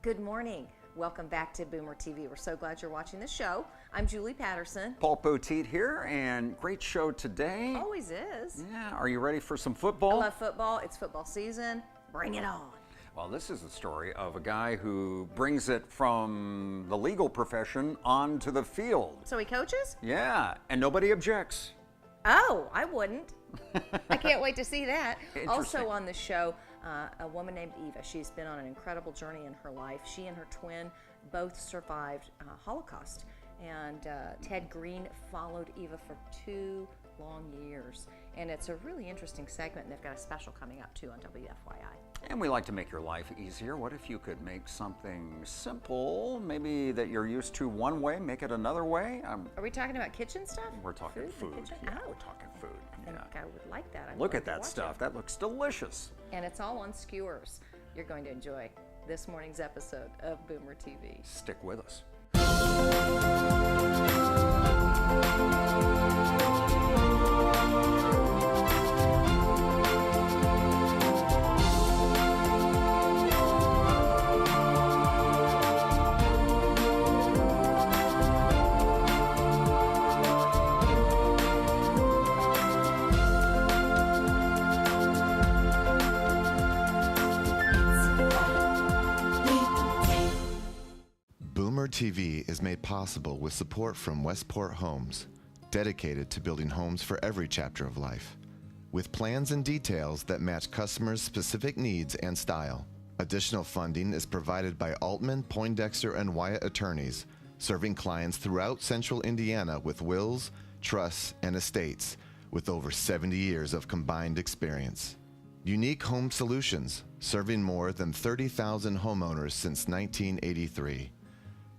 Good morning. Welcome back to Boomer TV. We're so glad you're watching the show. I'm Julie Patterson. Paul Poteet here, and great show today. Always is. Yeah, are you ready for some football? I love football. It's football season. Bring it on. Well, this is the story of a guy who brings it from the legal profession onto the field. So he coaches? Yeah, and nobody objects. Oh, I wouldn't. I can't wait to see that. Interesting. Also on the show, a woman named Eva. She's been on an incredible journey in her life. She and her twin both survived Holocaust. And Ted Green followed Eva for 2 long years. And it's a really interesting segment, and they've got a special coming up too on WFYI. And we like to make your life easier. What if you could make something simple, maybe that you're used to one way, make it another way? Are we talking about kitchen stuff? We're talking food. Yeah, We're talking food. I think I would like that. Look at that stuff. That looks delicious. And it's all on skewers. You're going to enjoy this morning's episode of Boomer TV. Stick with us. Boomer TV is made possible with support from Westport Homes, dedicated to building homes for every chapter of life, with plans and details that match customers' specific needs and style. Additional funding is provided by Altman, Poindexter, and Wyatt attorneys, serving clients throughout central Indiana with wills, trusts, and estates, with over 70 years of combined experience. Unique Home Solutions, serving more than 30,000 homeowners since 1983.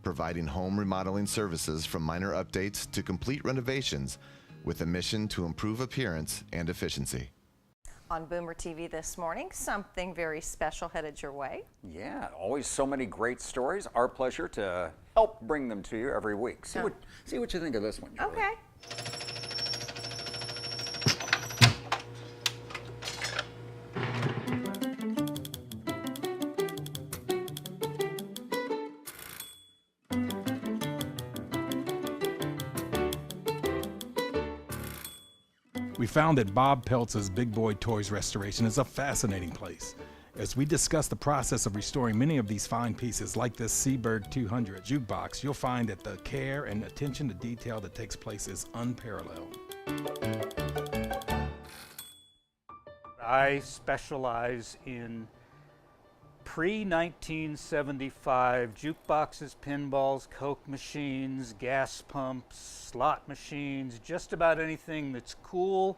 Providing home remodeling services from minor updates to complete renovations with a mission to improve appearance and efficiency. On Boomer TV this morning, something very special headed your way. Yeah, always so many great stories. Our pleasure to help bring them to you every week. See what you think of this one, Julie. Okay. We found that Bob Peltz's Big Boy Toys Restoration is a fascinating place. As we discuss the process of restoring many of these fine pieces, like this Seaberg 200 jukebox, you'll find that the care and attention to detail that takes place is unparalleled. I specialize in pre-1975 jukeboxes, pinballs, Coke machines, gas pumps, slot machines, just about anything that's cool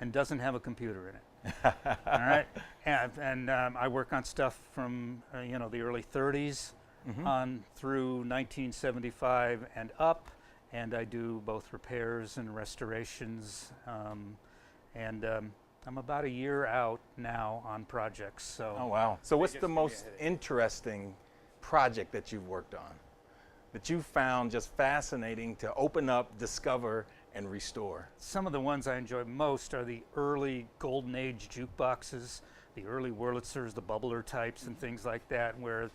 and doesn't have a computer in it. All right, and I work on stuff from the early 30s on through 1975 and up, and I do both repairs and restorations, I'm about a year out now on projects. So. Oh wow! So what's the most interesting project that you've worked on, that you found just fascinating to open up, discover, and restore? Some of the ones I enjoy most are the early Golden Age jukeboxes, the early Wurlitzers, the bubbler types, and things like that, where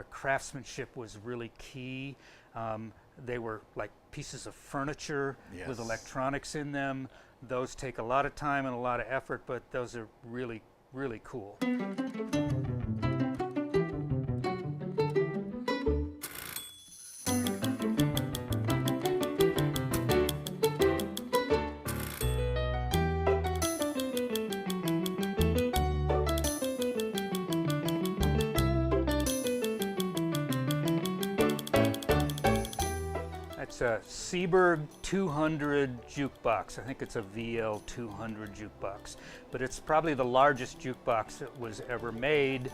craftsmanship was really key. They were like pieces of furniture with electronics in them. Those take a lot of time and a lot of effort, but those are really, really cool. It's a Seaberg 200 jukebox. I think it's a VL 200 jukebox, but it's probably the largest jukebox that was ever made.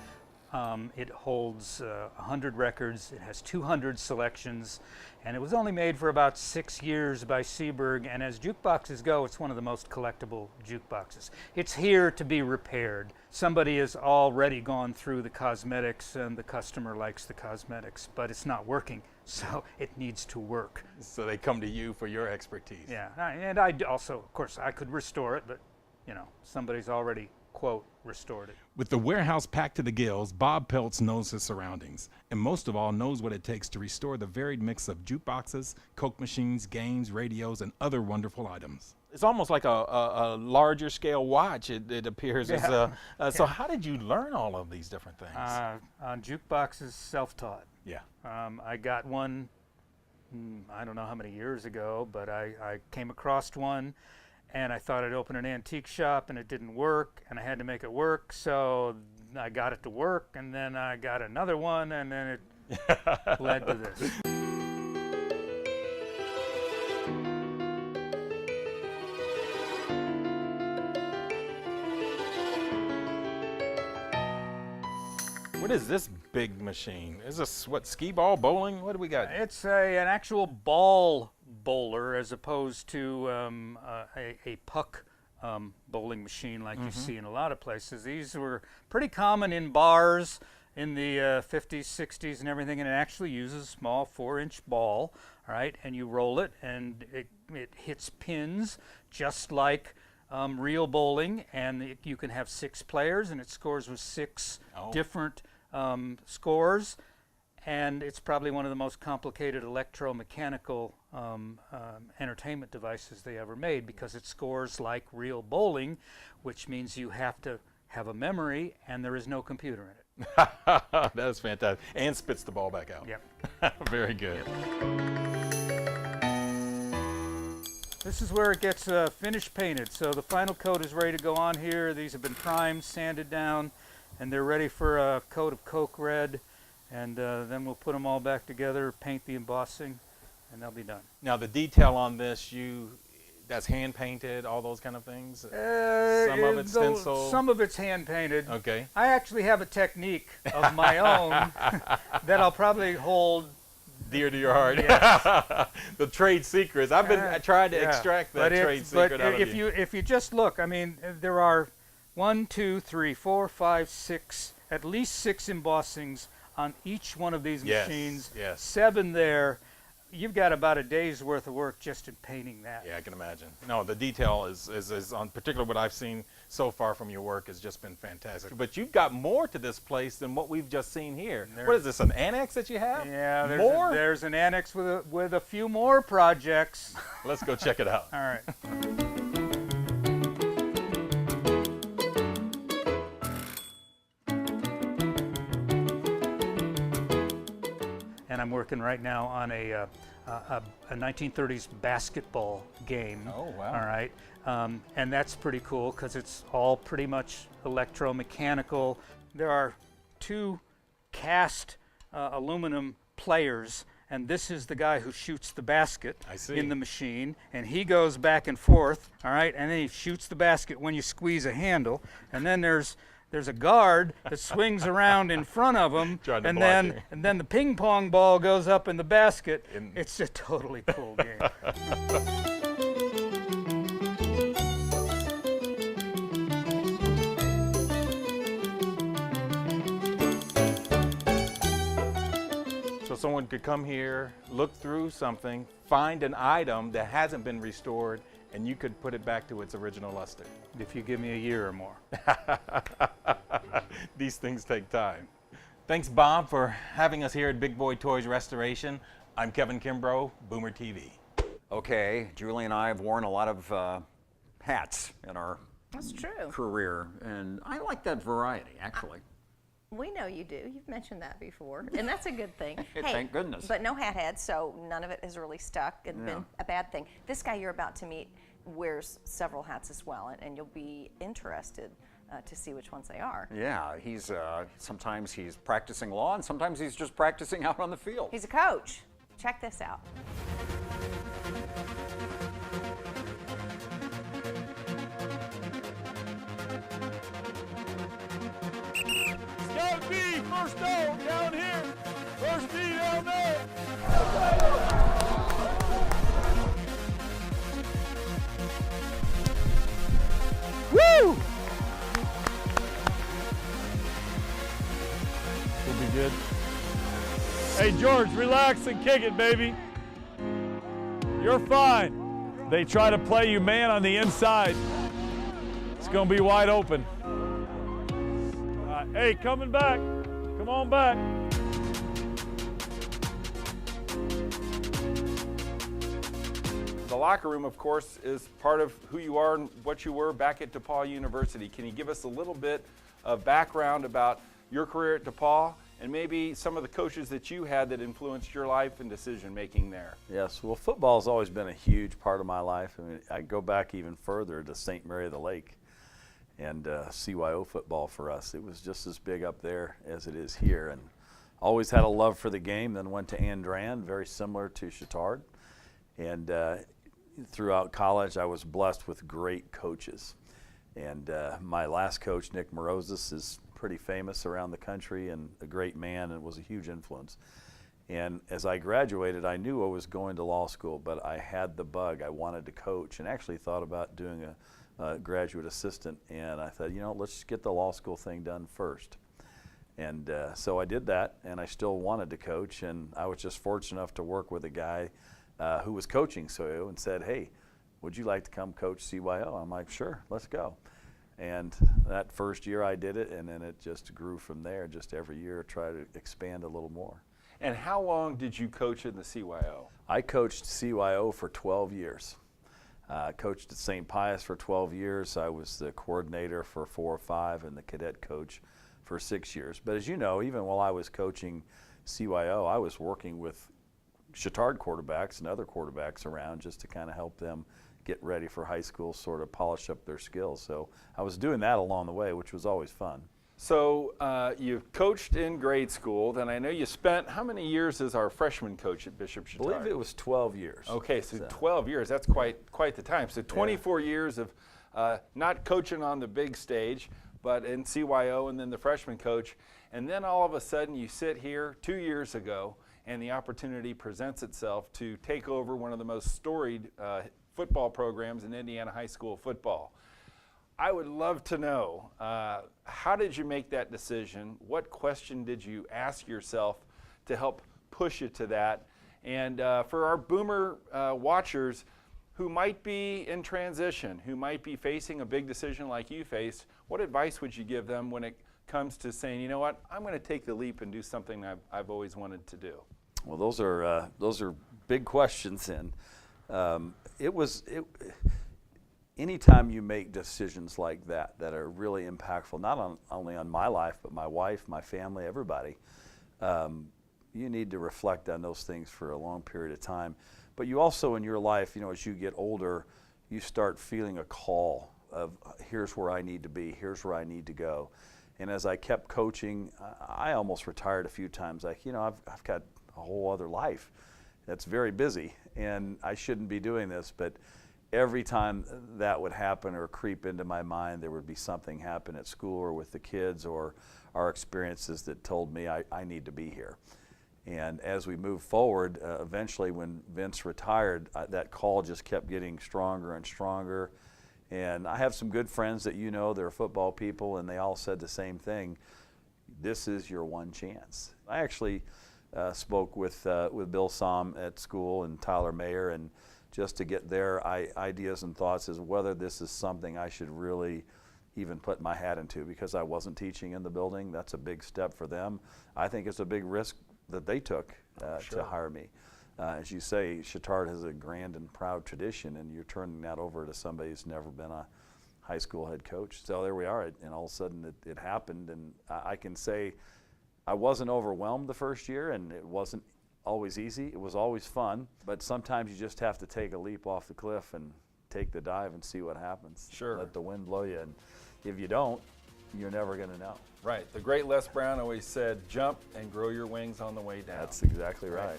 It holds 100 records. It has 200 selections, and it was only made for about 6 years by Seaberg. And as jukeboxes go, it's one of the most collectible jukeboxes. It's here to be repaired. Somebody has already gone through the cosmetics, and the customer likes the cosmetics, but it's not working. So it needs to work. So they come to you for your expertise. Yeah, and I also, of course, I could restore it, but somebody's already quote, restored it. With the warehouse packed to the gills, Bob Peltz knows his surroundings, and most of all knows what it takes to restore the varied mix of jukeboxes, Coke machines, games, radios, and other wonderful items. It's almost like a larger scale watch, it appears. Yeah. So how did you learn all of these different things? On jukeboxes, self-taught. Yeah. I got one, I don't know how many years ago, but I came across one, and I thought I'd open an antique shop, and it didn't work, and I had to make it work, so I got it to work, and then I got another one, and then it led to this. What is this big machine? Is this, what, skee ball, bowling? What do we got? It's an actual ball bowler as opposed to a puck bowling machine like you see in a lot of places. These were pretty common in bars in the 50s, 60s and everything, and it actually uses a small 4-inch ball, all right, and you roll it, and it hits pins just like real bowling, and you can have 6 players, and it scores with 6 different scores, and it's probably one of the most complicated electromechanical entertainment devices they ever made, because it scores like real bowling, which means you have to have a memory, and there is no computer in it. That is fantastic. And spits the ball back out. Yep. Very good. This is where it gets finished painted. So the final coat is ready to go on here. These have been primed, sanded down, and they're ready for a coat of Coke red. And then we'll put them all back together, paint the embossing, and they'll be done. Now the detail on this, that's hand painted, all those kind of things? Some of it's stencil? Some of it's hand painted. Okay. I actually have a technique of my own that I'll probably hold dear to your heart. Yes. The trade secrets. I tried to extract that trade secret out of you. If you just look, I mean, there are 1, 2, 3, 4, 5, 6, at least 6 embossings on each one of these machines. Yes. 7 there. You've got about a day's worth of work just in painting that. Yeah, I can imagine. No, the detail is on particularly what I've seen so far from your work has just been fantastic. But you've got more to this place than what we've just seen here. What is this, an annex that you have? Yeah, there's an annex with a few more projects. Let's go check it out. All right. And I'm working right now on a 1930s basketball game. Oh, wow. All right. And that's pretty cool because it's all pretty much electromechanical. There are 2 cast aluminum players, and this is the guy who shoots the basket in the machine, and he goes back and forth, all right, and then he shoots the basket when you squeeze a handle, and then there's a guard that swings around in front of him, and then the ping pong ball goes up in the basket. It's a totally cool game. So someone could come here, look through something, find an item that hasn't been restored, and you could put it back to its original luster. If you give me a year or more. These things take time. Thanks, Bob, for having us here at Big Boy Toys Restoration. I'm Kevin Kimbrough, Boomer TV. Okay, Julie and I have worn a lot of hats in our That's true. career, and I like that variety, actually. We know you do. You've mentioned that before, and that's a good thing. Hey, thank goodness. But no hat heads, so none of it has really stuck and been a bad thing. This guy you're about to meet wears several hats as well, and you'll be interested to see which ones they are. Yeah, he's sometimes he's practicing law, and sometimes he's just practicing out on the field. He's a coach. Check this out. Scout B, first down here. First D down there. Woo! We'll be good. Hey, George, relax and kick it, baby. You're fine. They try to play you man on the inside. It's going to be wide open. Hey, coming back. Come on back. The locker room, of course, is part of who you are and what you were back at DePaul University. Can you give us a little bit of background about your career at DePaul and maybe some of the coaches that you had that influenced your life and decision making there? Yes, well, football has always been a huge part of my life. I mean, I go back even further to St. Mary of the Lake and CYO football for us. It was just as big up there as it is here, and always had a love for the game. Then went to Andran, very similar to Chittard, and throughout college I was blessed with great coaches. And my last coach, Nick Morozes, is pretty famous around the country and a great man and was a huge influence. And as I graduated, I knew I was going to law school, but I had the bug. I wanted to coach and actually thought about doing a graduate assistant. And I thought, you know, let's just get the law school thing done first. And so I did that, and I still wanted to coach. And I was just fortunate enough to work with a guy who was coaching CYO and said, hey, would you like to come coach CYO? I'm like, sure, let's go. And that first year I did it, and then it just grew from there. Just every year try to expand a little more. And how long did you coach in the CYO? I coached CYO for 12 years. Coached at St. Pius for 12 years. I was the coordinator for 4 or 5 and the cadet coach for 6 years. But as you know, even while I was coaching CYO, I was working with Chittard quarterbacks and other quarterbacks around just to kind of help them get ready for high school, sort of polish up their skills. So I was doing that along the way, which was always fun. So you've coached in grade school, then I know you spent, how many years as our freshman coach at Bishop Chittard? I believe it was 12 years. Okay, so 12 years, that's quite the time. So 24 years of not coaching on the big stage, but in CYO and then the freshman coach. And then all of a sudden you sit here 2 years ago and the opportunity presents itself to take over one of the most storied football programs in Indiana high school football. I would love to know, how did you make that decision? What question did you ask yourself to help push you to that? And for our Boomer watchers who might be in transition, who might be facing a big decision like you faced, what advice would you give them when it comes to saying, you know what, I'm going to take the leap and do something I've always wanted to do? Well, those are big questions, and anytime you make decisions like that are really impactful, not only on my life, but my wife, my family, everybody, you need to reflect on those things for a long period of time. But you also, in your life, you know, as you get older, you start feeling a call of here's where I need to be, here's where I need to go. And as I kept coaching, I almost retired a few times. Like, you know, I've got a whole other life that's very busy, and I shouldn't be doing this. But every time that would happen or creep into my mind, there would be something happen at school or with the kids or our experiences that told me I need to be here. And as we moved forward, eventually when Vince retired, that call just kept getting stronger and stronger. And I have some good friends that you know, they're football people, and they all said the same thing. This is your one chance. I actually spoke with Bill Somm at school and Tyler Mayer, and just to get their ideas and thoughts as whether this is something I should really even put my hat into, because I wasn't teaching in the building. That's a big step for them. I think it's a big risk that they took to hire me. As you say, Chittard has a grand and proud tradition, and you're turning that over to somebody who's never been a high school head coach. So there we are, and all of a sudden it happened, and I can say I wasn't overwhelmed the first year, and it wasn't always easy. It was always fun, but sometimes you just have to take a leap off the cliff and take the dive and see what happens. Sure. Let the wind blow you, and if you don't, you're never going to know. Right. The great Les Brown always said, jump and grow your wings on the way down. That's exactly right.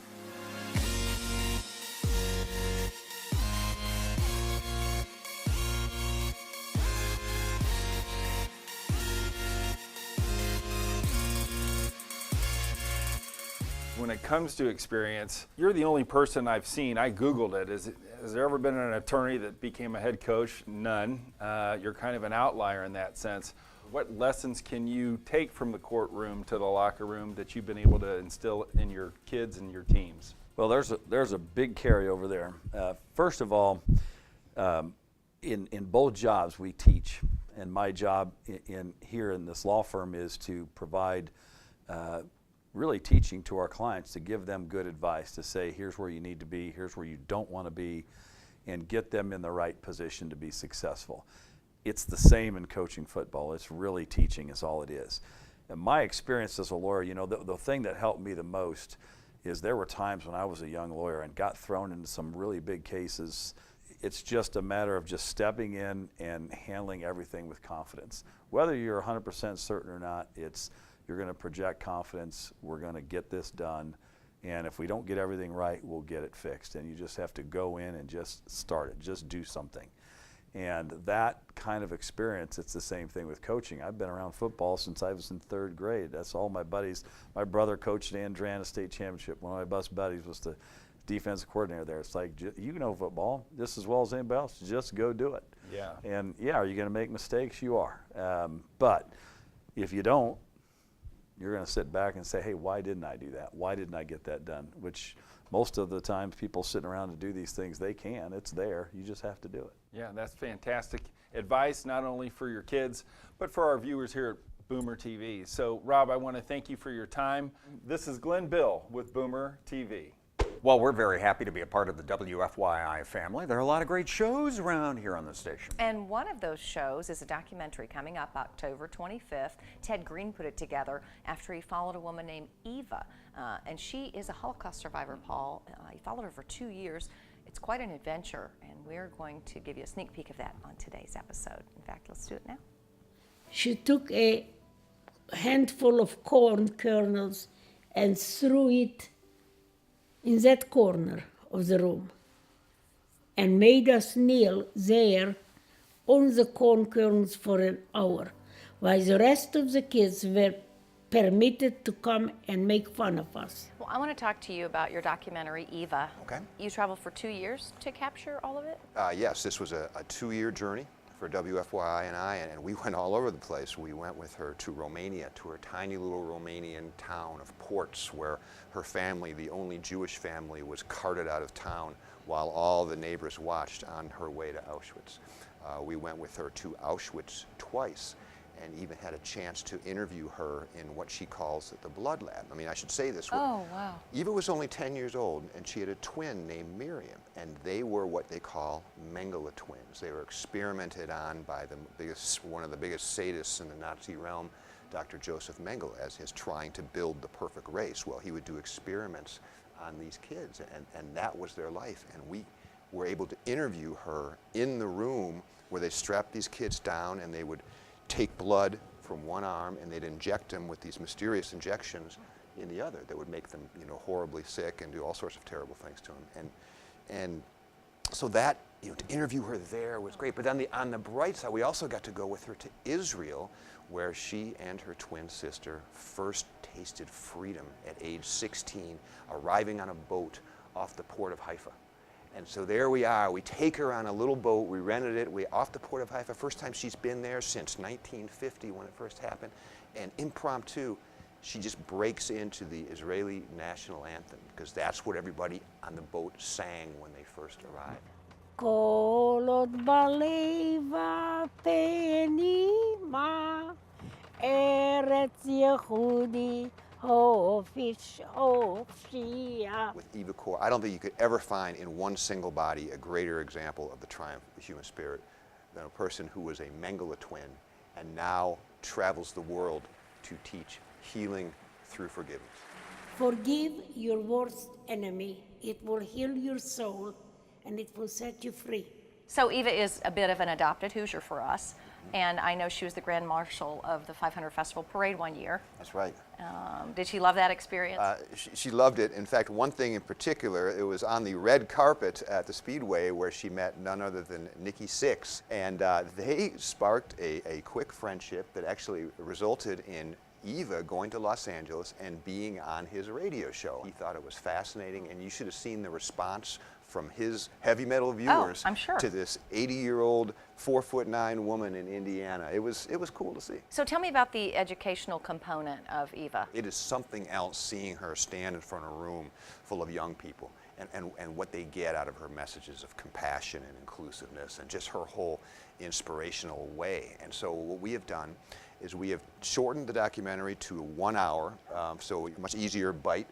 When it comes to experience, you're the only person I've seen, I Googled it, has there ever been an attorney that became a head coach? None. You're kind of an outlier in that sense. What lessons can you take from the courtroom to the locker room that you've been able to instill in your kids and your teams? Well, there's a big carryover there. First of all, in both jobs we teach, And my job here in this law firm is to provide really teaching to our clients, to give them good advice, to say, here's where you need to be, here's where you don't want to be, and get them in the right position to be successful. It's the same in coaching football. It's really teaching is all it is. And my experience as a lawyer, you know, the thing that helped me the most is there were times when I was a young lawyer and got thrown into some really big cases. It's just a matter of just stepping in and handling everything with confidence. Whether you're 100% certain or not, you're going to project confidence. We're going to get this done. And if we don't get everything right, we'll get it fixed. And you just have to go in and just start it, just do something. And that kind of experience, it's the same thing with coaching. I've been around football since I was in 3rd grade. That's all my buddies. My brother coached Andrana State Championship. One of my best buddies was the defensive coordinator there. It's like, you know football just as well as anybody else. Just go do it. Yeah. And yeah, are you going to make mistakes? You are. But if you don't, you're going to sit back and say, hey, why didn't I do that? Why didn't I get that done? Which most of the time people sitting around to do these things, they can. It's there. You just have to do it. Yeah, that's fantastic advice, not only for your kids, but for our viewers here at Boomer TV. So, Rob, I want to thank you for your time. This is Glenn Bill with Boomer TV. Well, we're very happy to be a part of the WFYI family. There are a lot of great shows around here on the station. And one of those shows is a documentary coming up October 25th. Ted Green put it together after he followed a woman named Eva. And she is a Holocaust survivor, Paul. He followed her for 2 years. It's quite an adventure, and we're going to give you a sneak peek of that on today's episode. In fact, let's do it now. She took a handful of corn kernels and threw it in that corner of the room and made us kneel there on the corn kernels for an hour, while the rest of the kids were permitted to come and make fun of us. Well, I want to talk to you about your documentary, Eva. Okay. You traveled for 2 years to capture all of it? Yes, this was a 2-year journey for WFYI and I, and we went all over the place. We went with her to Romania, to her tiny little Romanian town of Ports, where her family, the only Jewish family, was carted out of town while all the neighbors watched on her way to Auschwitz. We went with her to Auschwitz twice, and even had a chance to interview her in what she calls the blood lab. I mean, I should say this. Oh, wow. Eva was only 10 years old, and she had a twin named Miriam, and they were what they call Mengele twins. They were experimented on by one of the biggest sadists in the Nazi realm, Dr. Joseph Mengele, as his trying to build the perfect race. Well, he would do experiments on these kids, and that was their life. And we were able to interview her in the room where they strapped these kids down, and they would take blood from one arm and they'd inject them with these mysterious injections in the other that would make them, you know, horribly sick and do all sorts of terrible things to them. And so that, you know, to interview her there was great. But then on the bright side, we also got to go with her to Israel, where she and her twin sister first tasted freedom at age 16, arriving on a boat off the port of Haifa. And so there we are. We take her on a little boat. We rented it. We off the port of Haifa. First time she's been there since 1950 when it first happened. And impromptu, she just breaks into the Israeli national anthem, because that's what everybody on the boat sang when they first arrived. Kol od baleva penima Eretz Yehudi With Eva Kor, I don't think you could ever find in one single body a greater example of the triumph of the human spirit than a person who was a Mengele twin and now travels the world to teach healing through forgiveness. Forgive your worst enemy. It will heal your soul and it will set you free. So Eva is a bit of an adopted Hoosier for us. And I know she was the Grand Marshal of the 500 Festival Parade one year. That's right. Did she love that experience? She loved it. In fact, one thing in particular, it was on the red carpet at the Speedway where she met none other than Nikki Sixx. And they sparked a quick friendship that actually resulted in Eva going to Los Angeles and being on his radio show. He thought it was fascinating, and you should have seen the response from his heavy metal viewers to this 80-year-old, 4'9" woman in Indiana. It was cool to see. So tell me about the educational component of Eva. It is something else seeing her stand in front of a room full of young people and what they get out of her messages of compassion and inclusiveness and just her whole inspirational way. And so what we have done is we have shortened the documentary to 1 hour, so a much easier bite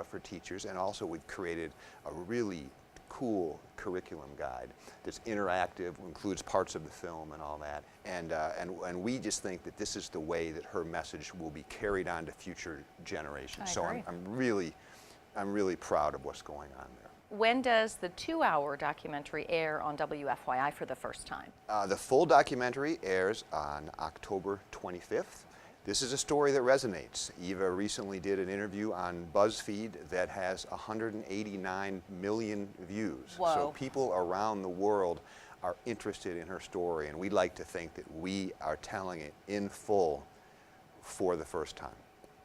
for teachers, and also we've created a really cool curriculum guide that's interactive, includes parts of the film and all that. And we just think that this is the way that her message will be carried on to future generations. So I'm really proud of what's going on there. When does the 2-hour documentary air on WFYI for the first time? The full documentary airs on October 25th. This is a story that resonates. Eva recently did an interview on BuzzFeed that has 189 million views. Whoa. So people around the world are interested in her story, and we like to think that we are telling it in full for the first time.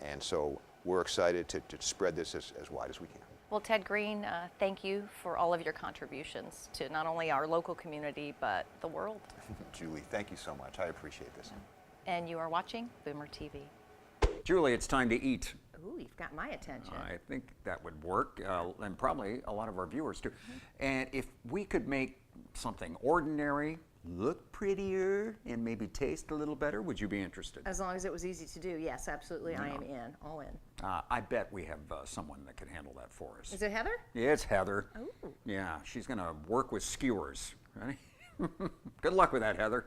And so we're excited to spread this as wide as we can. Well, Ted Green, thank you for all of your contributions to not only our local community, but the world. Julie, thank you so much. I appreciate this. And you are watching Boomer TV. Julie, it's time to eat. Ooh, you've got my attention. I think that would work, and probably a lot of our viewers too. And if we could make something ordinary look prettier and maybe taste a little better, would you be interested? As long as it was easy to do, yes, absolutely. I am in, all in. I bet we have someone that can handle that for us. Is it Heather? Yeah, it's Heather. Ooh. Yeah, she's going to work with skewers. Ready? Good luck with that, Heather.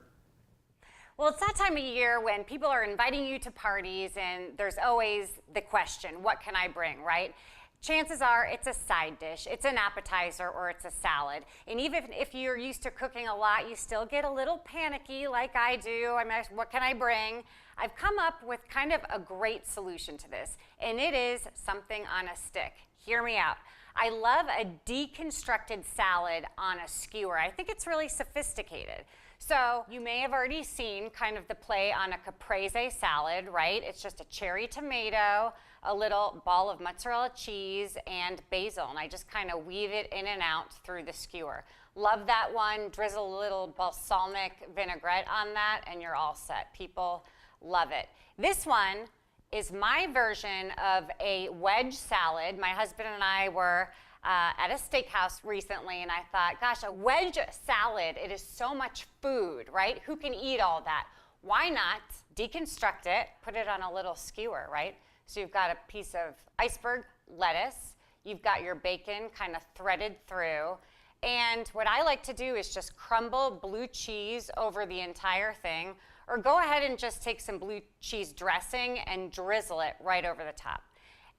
Well, it's that time of year when people are inviting you to parties, and there's always the question, what can I bring, right? Chances are it's a side dish, it's an appetizer, or it's a salad. And even if you're used to cooking a lot, you still get a little panicky like I do. I mean, what can I bring? I've come up with kind of a great solution to this, and it is something on a stick. Hear me out. I love a deconstructed salad on a skewer. I think it's really sophisticated. So you may have already seen kind of the play on a caprese salad, right? It's just a cherry tomato, a little ball of mozzarella cheese, and basil. And I just kind of weave it in and out through the skewer. Love that one. Drizzle a little balsamic vinaigrette on that, and you're all set. People love it. This one is my version of a wedge salad. My husband and I were at a steakhouse recently, and I thought, gosh, a wedge salad, it is so much food, right? Who can eat all that? Why not deconstruct it, put it on a little skewer, right? So you've got a piece of iceberg lettuce, you've got your bacon kind of threaded through, and what I like to do is just crumble blue cheese over the entire thing, or go ahead and just take some blue cheese dressing and drizzle it right over the top.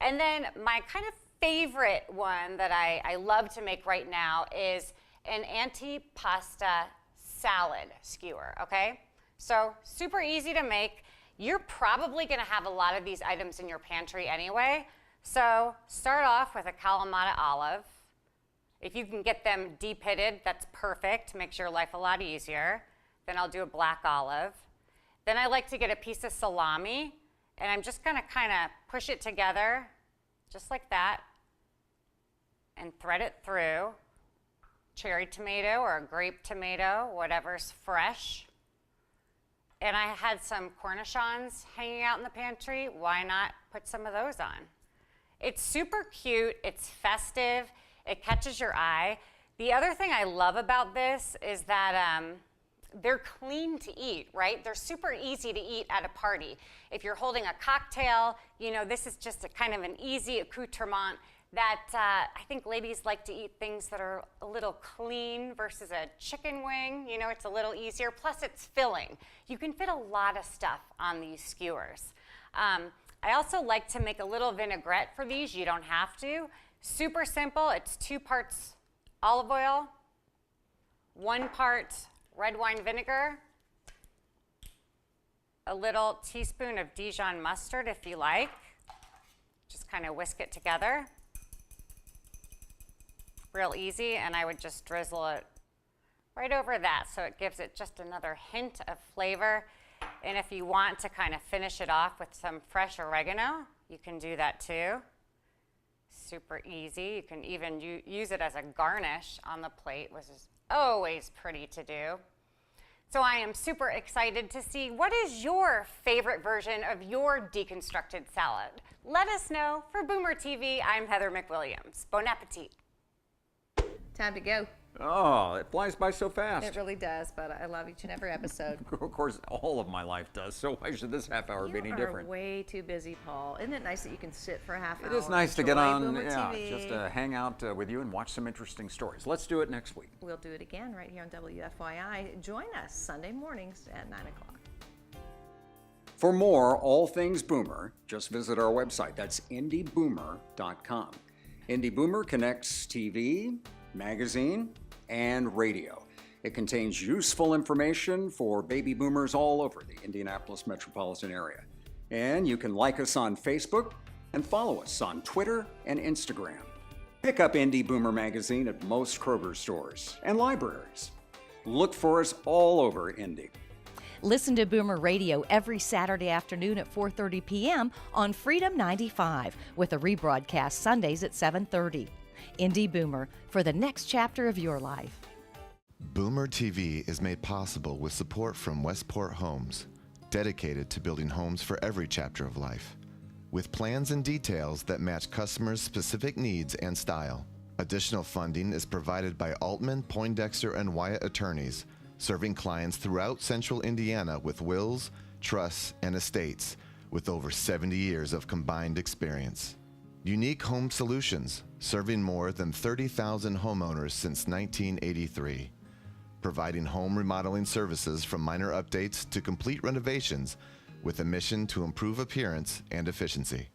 And then my kind of favorite one that I love to make right now is an antipasta salad skewer, okay? So super easy to make. You're probably gonna have a lot of these items in your pantry anyway. So start off with a Kalamata olive. If you can get them de-pitted, that's perfect, makes your life a lot easier. Then I'll do a black olive. Then I like to get a piece of salami, and I'm just gonna kinda push it together, just like that, and thread it through. Cherry tomato or a grape tomato, whatever's fresh. And I had some cornichons hanging out in the pantry. Why not put some of those on? It's super cute, it's festive, it catches your eye. The other thing I love about this is that they're clean to eat, right? They're super easy to eat at a party. If you're holding a cocktail, you know, this is just a kind of an easy accoutrement that I think ladies like to eat things that are a little clean versus a chicken wing. You know, it's a little easier. Plus, it's filling. You can fit a lot of stuff on these skewers. I also like to make a little vinaigrette for these. You don't have to. Super simple. It's 2 parts olive oil, 1 part red wine vinegar, a little teaspoon of Dijon mustard if you like. Just kind of whisk it together. Real easy, and I would just drizzle it right over that so it gives it just another hint of flavor. And if you want to kind of finish it off with some fresh oregano, you can do that too. Super easy. You can even use it as a garnish on the plate, which is always pretty to do. So I am super excited to see what is your favorite version of your deconstructed salad. Let us know. For Boomer TV, I'm Heather McWilliams. Bon appetit. Time to go. Oh, it flies by so fast. It really does, but I love each and every episode. Of course, all of my life does, so why should this half hour be any different? You are way too busy, Paul. Isn't it nice that you can sit for a half hour? It is nice to get enjoy on, Boomer yeah, TV? just hang out with you and watch some interesting stories. Let's do it next week. We'll do it again right here on WFYI. Join us Sunday mornings at 9 o'clock. For more all things Boomer, just visit our website. That's indyboomer.com. Indy Boomer connects TV, magazine, and radio. It contains useful information for baby boomers all over the Indianapolis metropolitan area. And you can like us on Facebook and follow us on Twitter and Instagram. Pick up Indy Boomer magazine at most Kroger stores and libraries. Look for us all over Indy. Listen to Boomer Radio every Saturday afternoon at 4:30 p.m. on Freedom 95 with a rebroadcast Sundays at 7:30. Indy Boomer, for the next chapter of your life. Boomer TV is made possible with support from Westport Homes, dedicated to building homes for every chapter of life, with plans and details that match customers' specific needs and style. Additional funding is provided by Altman, Poindexter, and Wyatt attorneys, serving clients throughout central Indiana with wills, trusts, and estates, with over 70 years of combined experience. Unique Home Solutions, serving more than 30,000 homeowners since 1983. Providing home remodeling services from minor updates to complete renovations with a mission to improve appearance and efficiency.